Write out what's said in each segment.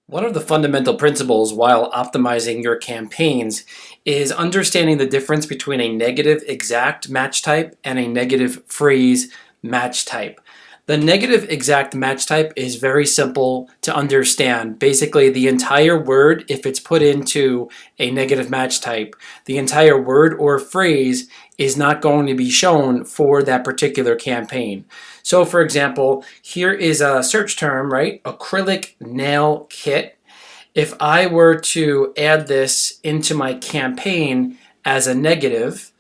One of the fundamental principles while optimizing your campaigns is understanding the difference between a negative exact match type and a negative phrase match type. The negative exact match type is very simple to understand. Basically, the entire word, if it's put into a negative match type, the entire word or phrase is not going to be shown for that particular campaign. So for example, here is a search term, right? Acrylic nail kit. If I were to add this into my campaign as a negative,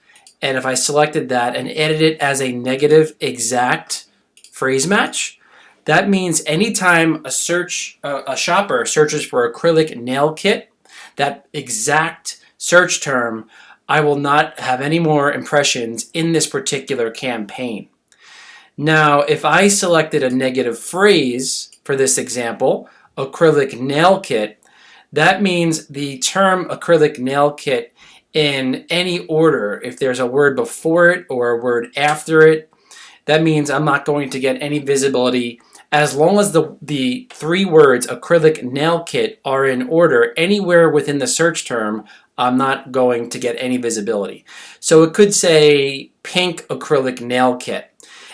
and if I selected that and added it as a negative exact phrase match, that means anytime a shopper searches for acrylic nail kit, that exact search term, I will not have any more impressions in this particular campaign. Now, if I selected a negative phrase for this example, acrylic nail kit, that means the term acrylic nail kit in any order, if there's a word before it or a word after it, that means I'm not going to get any visibility as long as the three words acrylic nail kit are in order anywhere within the search term. I'm not going to get any visibility. So it could say pink acrylic nail kit.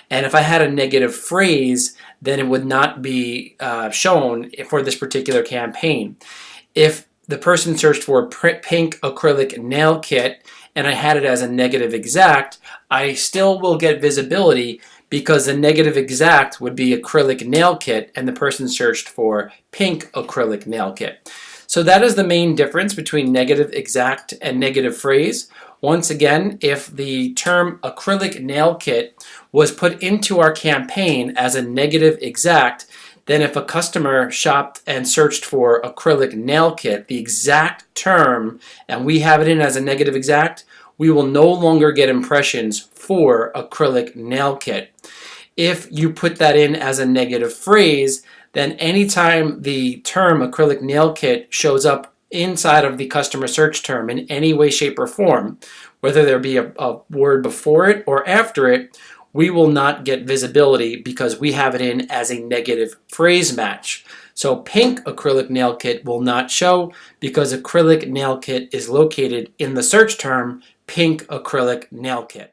And if I had a negative phrase, then it would not be shown for this particular campaign. If the person searched for pink acrylic nail kit and I had it as a negative exact, I still will get visibility because the negative exact would be acrylic nail kit and the person searched for pink acrylic nail kit. So that is the main difference between negative exact and negative phrase. Once again, if the term acrylic nail kit was put into our campaign as a negative exact, then if a customer shopped and searched for acrylic nail kit, the exact term, and we have it in as a negative exact, we will no longer get impressions for acrylic nail kit. If you put that in as a negative phrase, then anytime the term acrylic nail kit shows up inside of the customer search term in any way, shape, or form, whether there be a word before it or after it, we will not get visibility because we have it in as a negative phrase match. So pink acrylic nail kit will not show because acrylic nail kit is located in the search term pink acrylic nail kit.